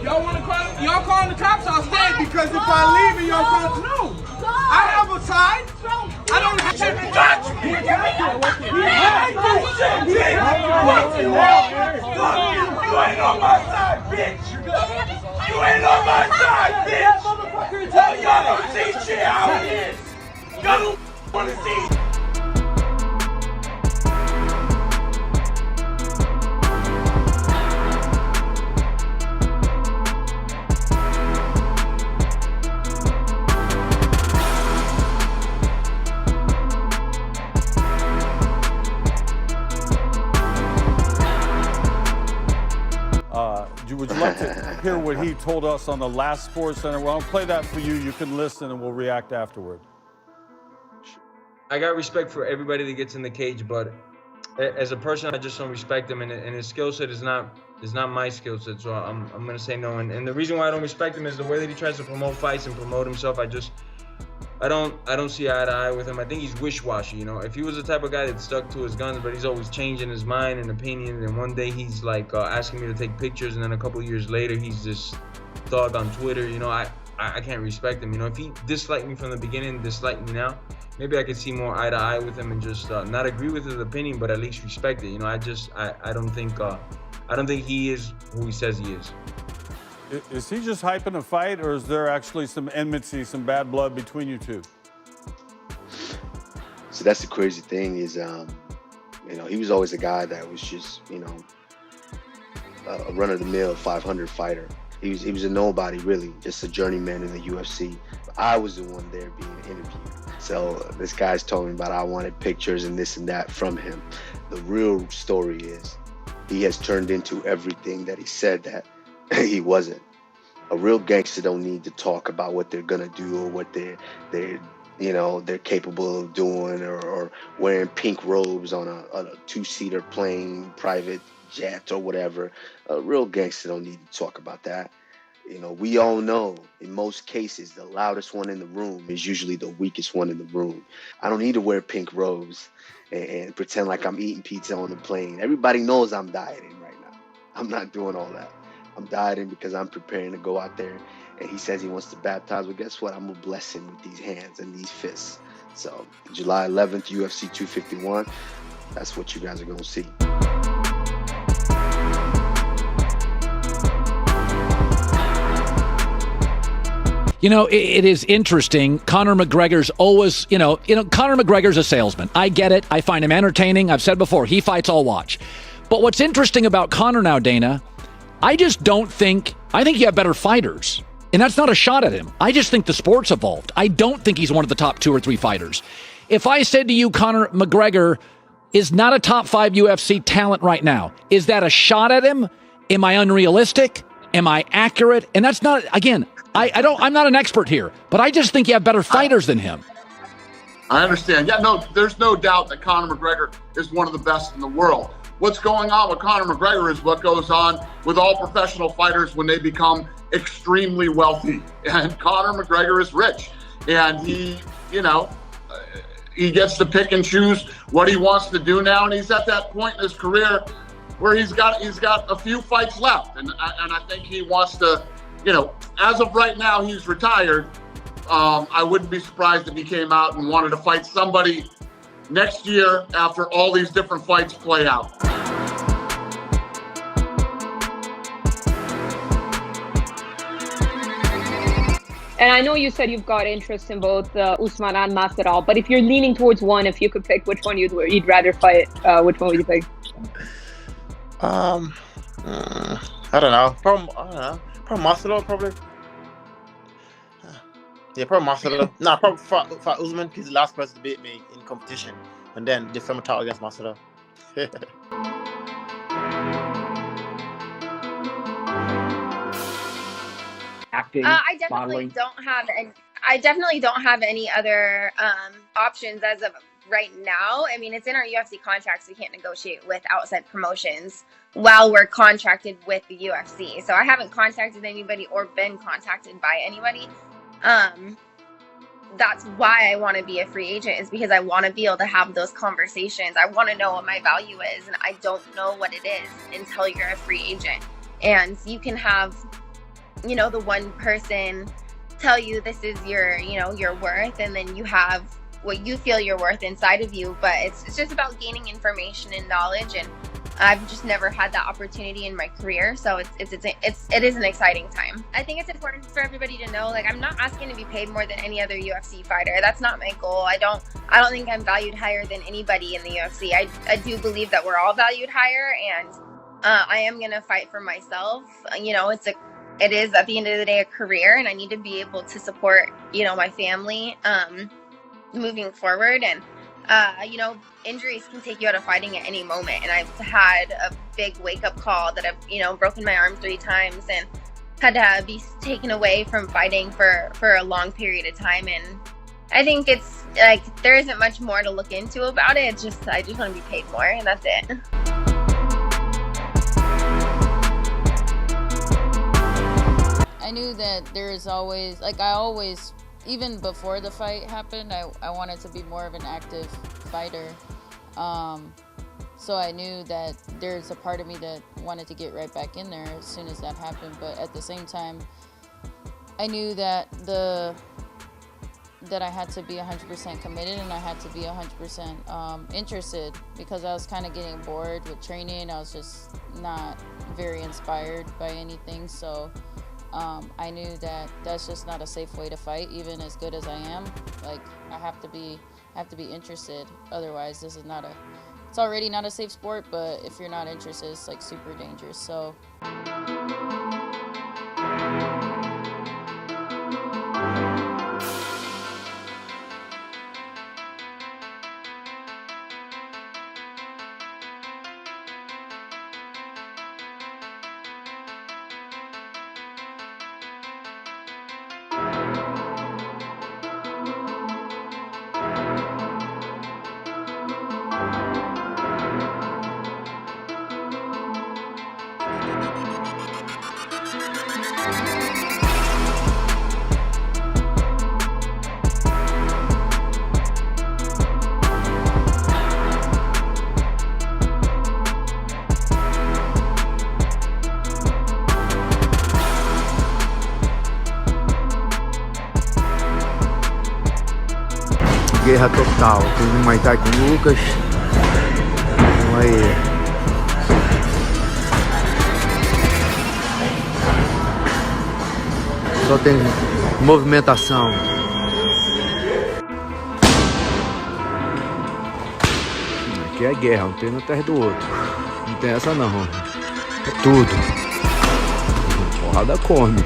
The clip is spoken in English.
Y'all want to call? Y'all calling the cops? I'll stay because if I leave and y'all call, no. I have a side. I don't have to touch me. You ain't on my side, bitch. You ain't on my side, bitch. Y'all don't see shit how it is. Y'all don't want to see. Would you like to hear what he told us on the last Sports Center? Well, I'll play that for you. You can listen and we'll react afterward. I got respect for everybody that gets in the cage, but as a person, I just don't respect him, and his skill set is not my skill set. So I'm gonna say no. And the reason why I don't respect him is the way that he tries to promote fights and promote himself. I don't see eye to eye with him. I think he's wish-washy, you know. If he was the type of guy that stuck to his guns, but he's always changing his mind and opinion, and one day he's like asking me to take pictures, and then a couple years later he's this thug on Twitter, you know, I can't respect him. You know, if he disliked me from the beginning, disliked me now, maybe I could see more eye to eye with him and just not agree with his opinion, but at least respect it. You know, I don't think he is who he says he is. Is he just hyping a fight, or is there actually some enmity, some bad blood between you two? So that's the crazy thing is, you know, he was always a guy that was just, you know, a run-of-the-mill 500 fighter. He was a nobody, really, just a journeyman in the UFC. But I was the one there being interviewed. So this guy's told me about I wanted pictures and this and that from him. The real story is he has turned into everything that he said that he wasn't. A real gangster don't need to talk about what they're gonna do or what they're capable of doing, or wearing pink robes on a two-seater plane, private jet or whatever. A real gangster don't need to talk about that. You know, we all know in most cases the loudest one in the room is usually the weakest one in the room. I don't need to wear pink robes and pretend like I'm eating pizza on the plane. Everybody knows I'm dieting right now. I'm not doing all that. I'm dieting because I'm preparing to go out there, and he says he wants to baptize. Well, guess what? I'm going to bless him with these hands and these fists. So July 11th, UFC 251, that's what you guys are going to see. You know, it is interesting. Conor McGregor's always, you know, Conor McGregor's a salesman. I get it. I find him entertaining. I've said before, he fights, I'll watch. But what's interesting about Conor now, Dana, I think you have better fighters. And that's not a shot at him. I just think the sport's evolved. I don't think he's one of the top 2 or 3 fighters. If I said to you, Conor McGregor is not a top 5 UFC talent right now, is that a shot at him? Am I unrealistic? Am I accurate? And that's not, again, I'm not an expert here, but I just think you have better fighters than him. I understand. Yeah, no, there's no doubt that Conor McGregor is one of the best in the world. What's going on with Conor McGregor is what goes on with all professional fighters when they become extremely wealthy. And Conor McGregor is rich, and he gets to pick and choose what he wants to do now. And he's at that point in his career where he's got a few fights left, and I think he wants to, you know, as of right now, he's retired. I wouldn't be surprised if he came out and wanted to fight somebody next year after all these different fights play out. And I know you said you've got interest in both Usman and Masvidal, but if you're leaning towards one, if you could pick which one you'd rather fight, which one would you pick? I don't know. Probably Masvidal, probably. Yeah, probably Masvidal. No, probably fight Usman. He's the last person to beat me in competition, and then defend my title against Masvidal. Acting, I definitely don't have any other options as of right now. I mean, it's in our UFC contracts. We can't negotiate with outside promotions while we're contracted with the UFC. So I haven't contacted anybody or been contacted by anybody. That's why I want to be a free agent, is because I want to be able to have those conversations. I want to know what my value is, and I don't know what it is until you're a free agent. And you can have the one person tell you this is your, your worth, and then you have what you feel you're worth inside of you. But it's just about gaining information and knowledge, and I've just never had that opportunity in my career, so it is an exciting time. I think it's important for everybody to know, like, I'm not asking to be paid more than any other UFC fighter. That's not my goal. I don't think I'm valued higher than anybody in the UFC. I do believe that we're all valued higher, and I am gonna fight for myself. It is at the end of the day a career, and I need to be able to support my family moving forward. And injuries can take you out of fighting at any moment, and I've had a big wake-up call that I've broken my arm 3 times and had to be taken away from fighting for a long period of time. And I think it's like there isn't much more to look into about it. It's just I just want to be paid more, and that's it. I knew that there's always, even before the fight happened, I wanted to be more of an active fighter. So I knew that there's a part of me that wanted to get right back in there as soon as that happened. But at the same time, I knew that I had to be 100% committed, and I had to be 100% interested, because I was kind of getting bored with training. I was just not very inspired by anything. So I knew that that's just not a safe way to fight, even as good as I am. Like, I have to be interested. Otherwise, it's already not a safe sport, but if you're not interested, it's like super dangerous. So. Guerra total. Fiz um Muay Thai com o Lucas. Então aí. Só tem movimentação. Aqui é guerra, um treino atrás do outro. Não tem essa não. É tudo. Porrada come.